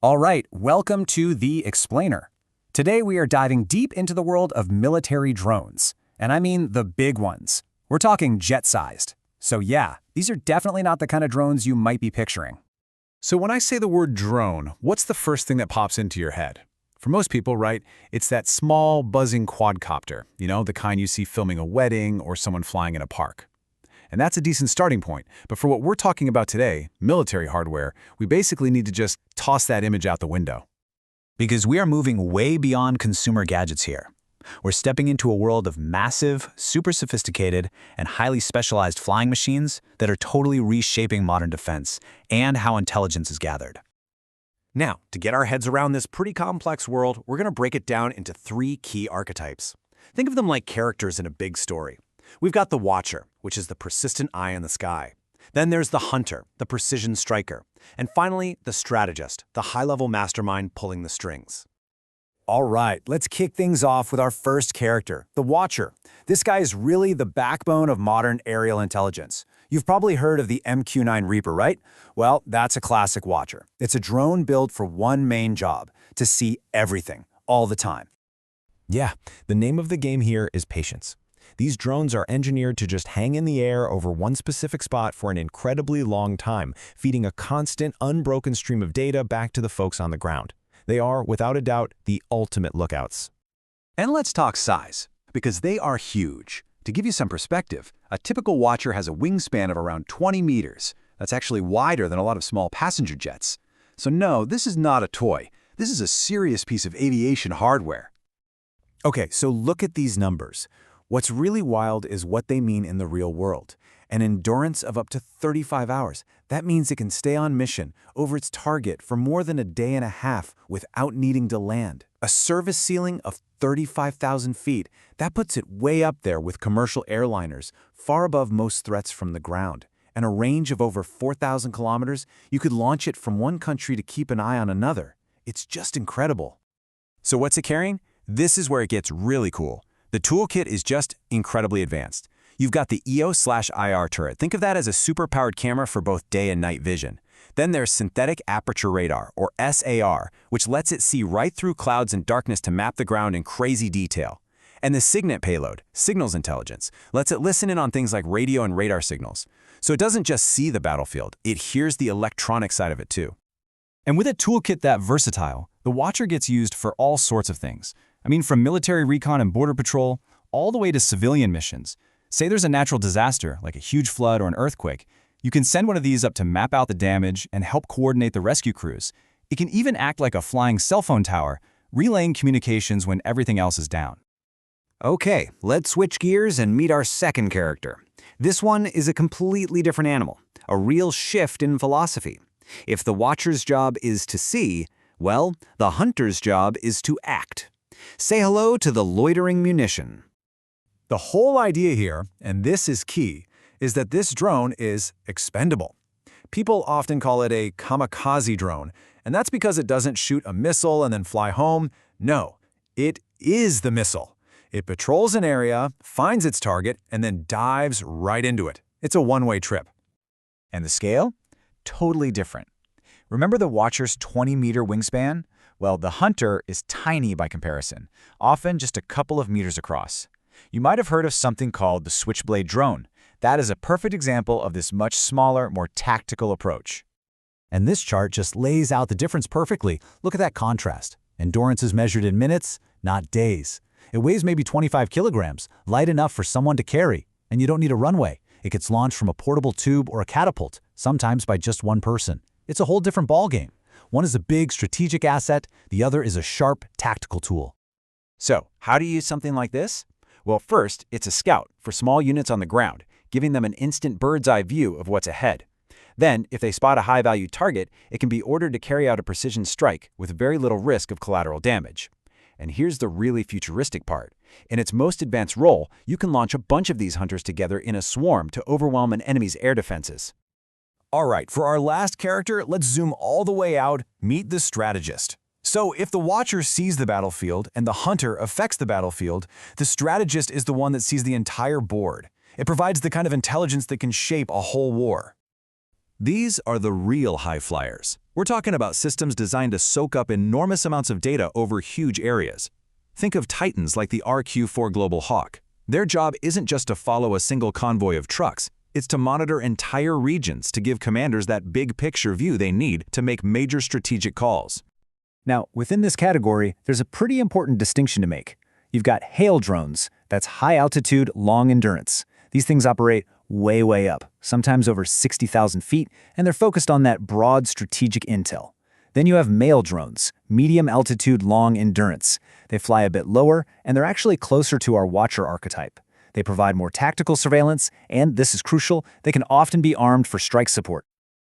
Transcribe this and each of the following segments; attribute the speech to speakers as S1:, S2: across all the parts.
S1: All right, welcome to The Explainer. Today we are diving deep into the world of military drones. And I mean the big ones. We're talking jet-sized. So yeah, these are definitely not the kind of drones you might be picturing.
S2: So when I say the word drone, what's the first thing that pops into your head? For most people, right, it's that small, buzzing quadcopter, the kind you see filming a wedding or someone flying in a park. And that's a decent starting point. But for what we're talking about today, military hardware, we basically need to just toss that image out the window.
S3: Because we are moving way beyond consumer gadgets here. We're stepping into a world of massive, super sophisticated, and highly specialized flying machines that are totally reshaping modern defense and how intelligence is gathered.
S4: Now, to get our heads around this pretty complex world, we're going to break it down into three key archetypes. Think of them like characters in a big story. We've got the Watcher, which is the persistent eye in the sky. Then there's the Hunter, the precision striker. And finally, the Strategist, the high-level mastermind pulling the strings.
S1: All right, let's kick things off with our first character, the Watcher. This guy is really the backbone of modern aerial intelligence. You've probably heard of the MQ-9 Reaper, right? Well, that's a classic Watcher. It's a drone built for one main job, to see everything, all the time.
S5: Yeah, the name of the game here is patience. These drones are engineered to just hang in the air over one specific spot for an incredibly long time, feeding a constant, unbroken stream of data back to the folks on the ground. They are, without a doubt, the ultimate lookouts.
S4: And let's talk size, because they are huge. To give you some perspective, a typical Watcher has a wingspan of around 20 meters. That's actually wider than a lot of small passenger jets. So no, this is not a toy. This is a serious piece of aviation hardware.
S1: Okay, so look at these numbers. What's really wild is what they mean in the real world. An endurance of up to 35 hours. That means it can stay on mission over its target for more than a day and a half without needing to land. A service ceiling of 35,000 feet. That puts it way up there with commercial airliners, far above most threats from the ground. And a range of over 4,000 kilometers, you could launch it from one country to keep an eye on another. It's just incredible.
S6: So what's it carrying? This is where it gets really cool. The toolkit is just incredibly advanced. You've got the EO/IR turret. Think of that as a super-powered camera for both day and night vision. Then there's synthetic aperture radar, or SAR, which lets it see right through clouds and darkness to map the ground in crazy detail. And the Signet payload, signals intelligence, lets it listen in on things like radio and radar signals. So it doesn't just see the battlefield, it hears the electronic side of it too.
S7: And with a toolkit that versatile, the Watcher gets used for all sorts of things. From military recon and border patrol, all the way to civilian missions. Say there's a natural disaster, like a huge flood or an earthquake. You can send one of these up to map out the damage and help coordinate the rescue crews. It can even act like a flying cell phone tower, relaying communications when everything else is down.
S8: Okay, let's switch gears and meet our second character. This one is a completely different animal, a real shift in philosophy. If the Watcher's job is to see, well, the Hunter's job is to act. Say hello to the Loitering Munition.
S1: The whole idea here, and this is key, is that this drone is expendable. People often call it a kamikaze drone, and that's because it doesn't shoot a missile and then fly home. No, it is the missile. It patrols an area, finds its target, and then dives right into it. It's a one-way trip.
S3: And the scale? Totally different. Remember the Watcher's 20-meter wingspan? Well, the Hunter is tiny by comparison, often just a couple of meters across. You might have heard of something called the Switchblade drone. That is a perfect example of this much smaller, more tactical approach.
S9: And this chart just lays out the difference perfectly. Look at that contrast. Endurance is measured in minutes, not days. It weighs maybe 25 kilograms, light enough for someone to carry. And you don't need a runway. It gets launched from a portable tube or a catapult, sometimes by just one person. It's a whole different ballgame. One is a big strategic asset, the other is a sharp tactical tool.
S4: So, how do you use something like this? Well, first, it's a scout for small units on the ground, giving them an instant bird's-eye view of what's ahead. Then, if they spot a high-value target, it can be ordered to carry out a precision strike with very little risk of collateral damage. And here's the really futuristic part. In its most advanced role, you can launch a bunch of these hunters together in a swarm to overwhelm an enemy's air defenses.
S6: All right, for our last character, let's zoom all the way out, meet the Strategist. So if the Watcher sees the battlefield and the Hunter affects the battlefield, the Strategist is the one that sees the entire board. It provides the kind of intelligence that can shape a whole war.
S5: These are the real high flyers.
S6: We're talking about systems designed to soak up enormous amounts of data over huge areas. Think of titans like the RQ-4 Global Hawk. Their job isn't just to follow a single convoy of trucks, it's to monitor entire regions to give commanders that big picture view they need to make major strategic calls.
S4: Now, within this category, there's a pretty important distinction to make. You've got hail drones, that's high altitude, long endurance. These things operate way up, sometimes over 60,000 feet, and they're focused on that broad strategic intel. Then you have mail drones, medium altitude, long endurance. They fly a bit lower, and they're actually closer to our Watcher archetype. They provide more tactical surveillance, and this is crucial, they can often be armed for strike support.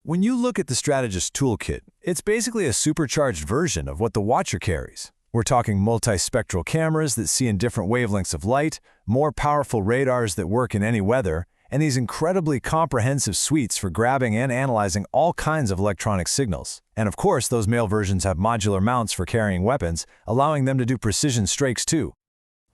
S5: When you look at the Strategist toolkit, it's basically a supercharged version of what the Watcher carries. We're talking multispectral cameras that see in different wavelengths of light, more powerful radars that work in any weather, and these incredibly comprehensive suites for grabbing and analyzing all kinds of electronic signals. And of course, those male versions have modular mounts for carrying weapons, allowing them to do precision strikes too.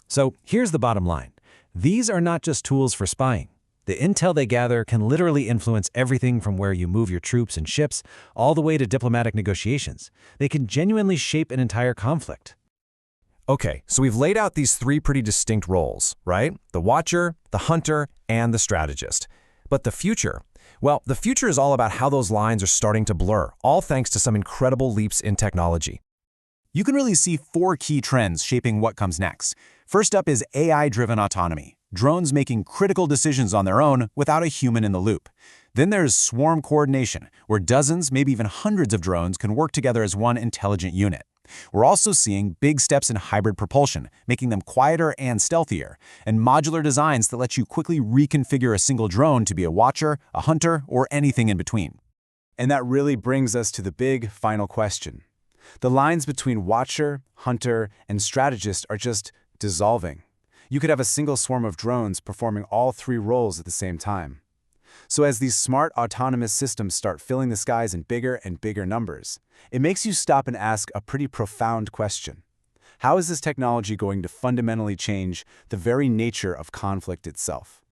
S6: So here's the bottom line. These are not just tools for spying. The intel they gather can literally influence everything from where you move your troops and ships, all the way to diplomatic negotiations. They can genuinely shape an entire conflict.
S5: Okay, so we've laid out these three pretty distinct roles, right? The Watcher, the Hunter, and the Strategist. But the future? Well, the future is all about how those lines are starting to blur, all thanks to some incredible leaps in technology.
S1: You can really see 4 key trends shaping what comes next. First up is AI-driven autonomy, drones making critical decisions on their own without a human in the loop. Then there's swarm coordination, where dozens, maybe even hundreds of drones can work together as one intelligent unit. We're also seeing big steps in hybrid propulsion, making them quieter and stealthier, and modular designs that let you quickly reconfigure a single drone to be a Watcher, a Hunter, or anything in between. And that really brings us to the big final question. The lines between Watcher, Hunter, and Strategist are just dissolving. You could have a single swarm of drones performing all 3 roles at the same time. So as these smart autonomous systems start filling the skies in bigger and bigger numbers, it makes you stop and ask a pretty profound question. How is this technology going to fundamentally change the very nature of conflict itself?